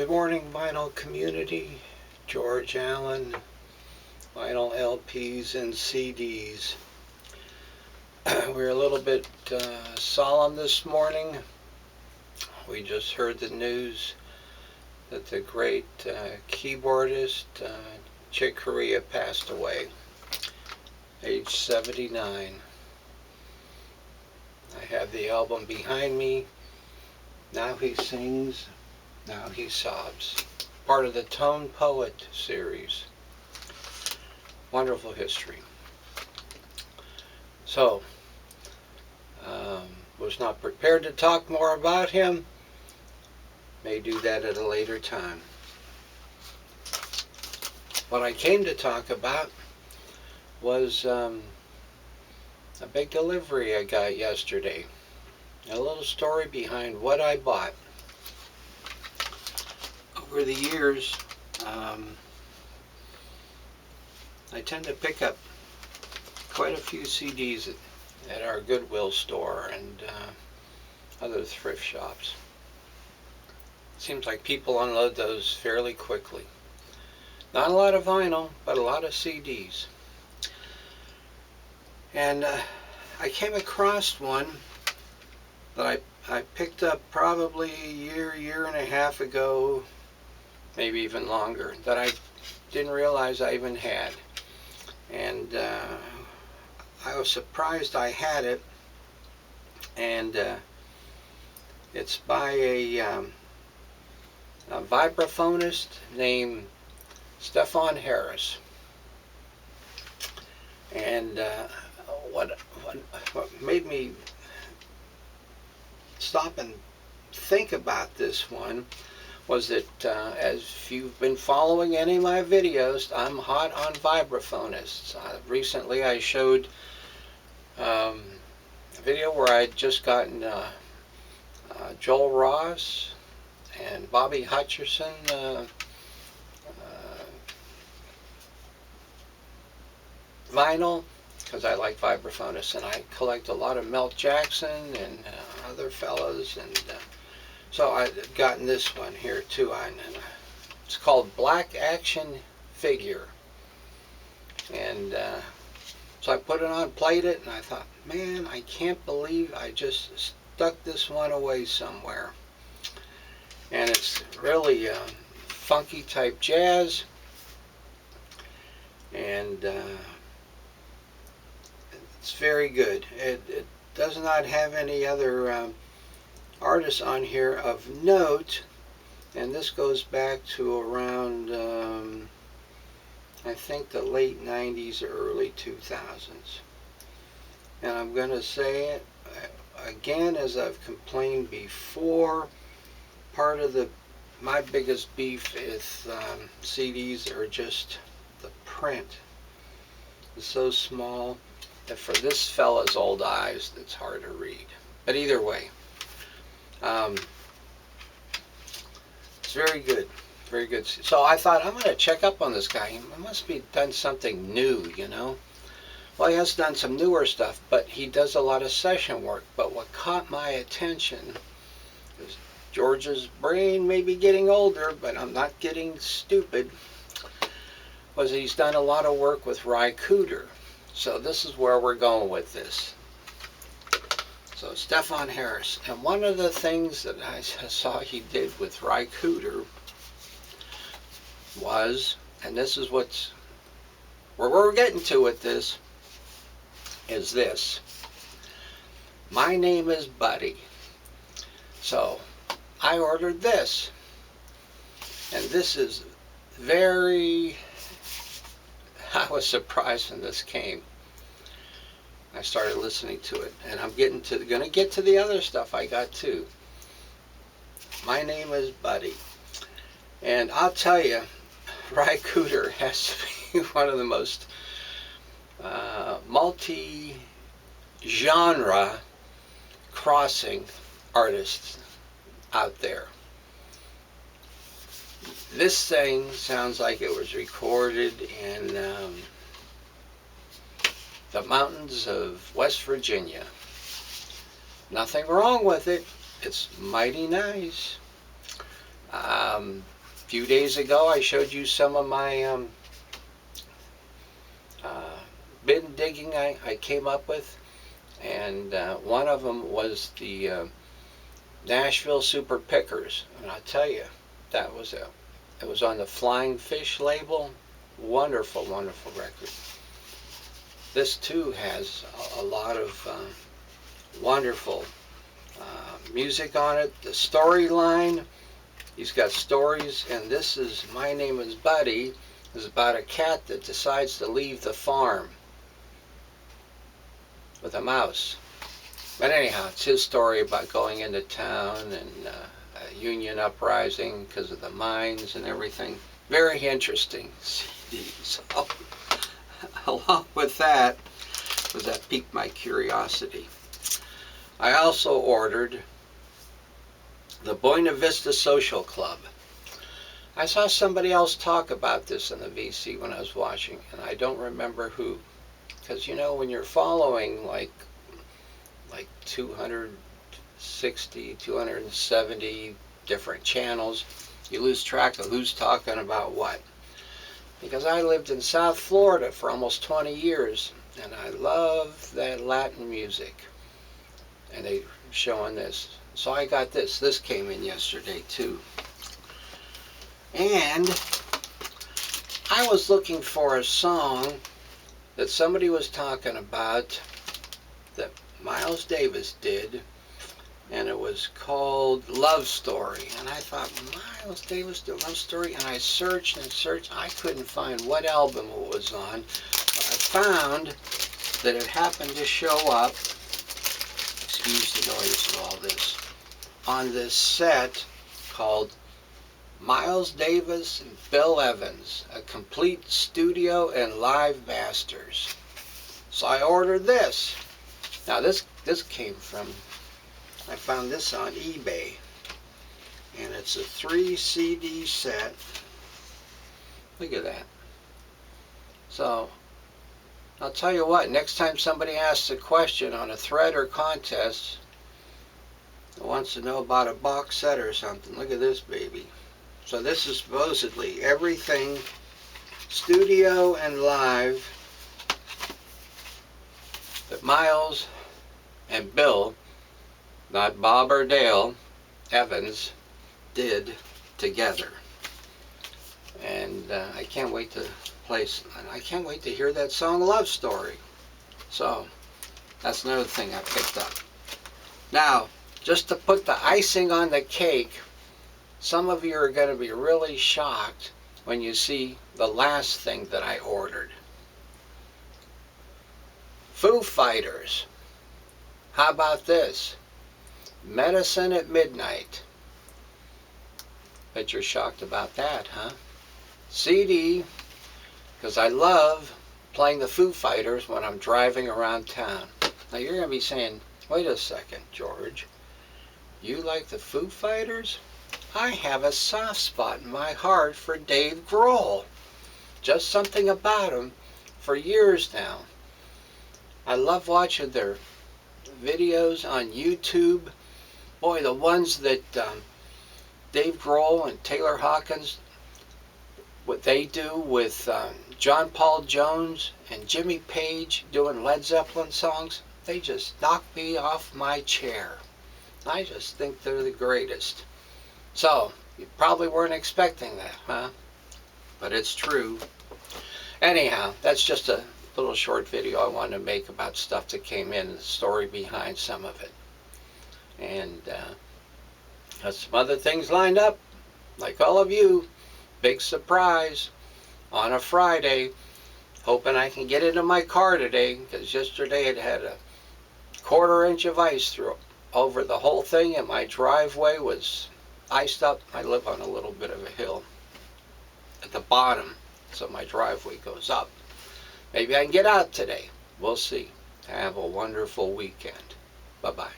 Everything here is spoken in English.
Good morning, vinyl community. George Allen, vinyl LPs and CDs. We're a little bit solemn this morning. We just heard the news that the great keyboardist Chick Corea passed away, age 79. I have the album behind me. Now He Sings, Now He Sobs. Part of the Tone Poet series. Wonderful history. So, was not prepared to talk more about him. May do that at a later time. What I came to talk about was a big delivery I got yesterday. A little story behind what I bought. Over the years, I tend to pick up quite a few CDs at our Goodwill store and other thrift shops. Seems like people unload those fairly quickly. Not a lot of vinyl, but a lot of CDs. And I came across one that I picked up probably a year and a half ago, maybe even longer, that I didn't realize I even had. And I was surprised I had it. And it's by a vibraphonist named Stefan Harris. And what made me stop and think about this one was that as you've been following any of my videos, I'm hot on vibraphonists. Recently I showed a video where I'd just gotten Joel Ross and Bobby Hutcherson vinyl, because I like vibraphonists, and I collect a lot of Mel Jackson and other fellas, and so I've gotten this one here too. It's called Black Action Figure, and so I put it on, played it, and I thought, man, I can't believe I just stuck this one away somewhere. And it's really funky type jazz, and it's very good. It does not have any other artists on here of note, and this goes back to around I think the late 90s or early 2000s. And I'm going to say it again, as I've complained before, part of my biggest beef with CDs are just the print. It's so small that for this fella's old eyes, it's hard to read. But either way, it's very good, very good. So I thought, I'm going to check up on this guy. He must be done something new, you know. Well, he has done some newer stuff, but he does a lot of session work. But what caught my attention is George's brain may be getting older, but I'm not getting stupid, was he's done a lot of work with Ry Cooder. So this is where we're going with this. So Stefan Harris. And one of the things that I saw he did with Ry Cooder was, and this is where we're getting to with this, is this. My name is Buddy. So I ordered this. And this is I was surprised when this came. I started listening to it, and I'm going to get to the other stuff I got too. My name is Buddy, and I'll tell you, Ry Cooder has to be one of the most multi-genre crossing artists out there. This thing sounds like it was recorded in the mountains of West Virginia. Nothing wrong with it. It's mighty nice. few days ago I showed you some of my bin digging I came up with, and one of them was the Nashville Super Pickers, and I'll tell you, it was on the Flying Fish label. Wonderful, wonderful record. This too has a lot of wonderful music on it. The storyline, he's got stories, and this is My Name is Buddy, is about a cat that decides to leave the farm with a mouse. But anyhow, it's his story about going into town and a union uprising because of the mines and everything. Very interesting CD. So, along with that, because that piqued my curiosity, I also ordered the Buena Vista Social Club. I saw somebody else talk about this in the VC when I was watching, and I don't remember who. Because, you know, when you're following like 260, 270 different channels, you lose track of who's talking about what. Because I lived in South Florida for almost 20 years, and I love that Latin music. And they showing this. So I got this. This came in yesterday too. And I was looking for a song that somebody was talking about that Miles Davis did, and it was called Love Story. And I thought, Miles Davis did Love Story? And I searched and searched. I couldn't find what album it was on, but I found that it happened to show up, excuse the noise of all this, on this set called Miles Davis and Bill Evans, a complete studio and live masters. So I ordered this. Now this came from, I found this on eBay, and it's a 3 CD set. Look at that. So I'll tell you what, next time somebody asks a question on a thread or contest, wants to know about a box set or something, look at this baby. So this is supposedly everything studio and live that Miles and Bill, not Bob or Dale, Evans, did together. And I can't wait to I can't wait to hear that song Love Story. So that's another thing I picked up. Now, just to put the icing on the cake, some of you are going to be really shocked when you see the last thing that I ordered. Foo Fighters. How about this? Medicine at Midnight. Bet you're shocked about that, huh? CD, because I love playing the Foo Fighters when I'm driving around town. Now you're going to be saying, wait a second, George. You like the Foo Fighters? I have a soft spot in my heart for Dave Grohl. Just something about him for years now. I love watching their videos on YouTube. Boy, the ones that Dave Grohl and Taylor Hawkins, what they do with John Paul Jones and Jimmy Page doing Led Zeppelin songs, they just knock me off my chair. I just think they're the greatest. So, you probably weren't expecting that, huh? But it's true. Anyhow, that's just a little short video I wanted to make about stuff that came in, the story behind some of it. And got some other things lined up, like all of you. Big surprise on a Friday. Hoping I can get into my car today, because yesterday it had a 1/4 inch of ice through over the whole thing, and my driveway was iced up. I live on a little bit of a hill at the bottom, so my driveway goes up. Maybe I can get out today. We'll see. Have a wonderful weekend. Bye-bye.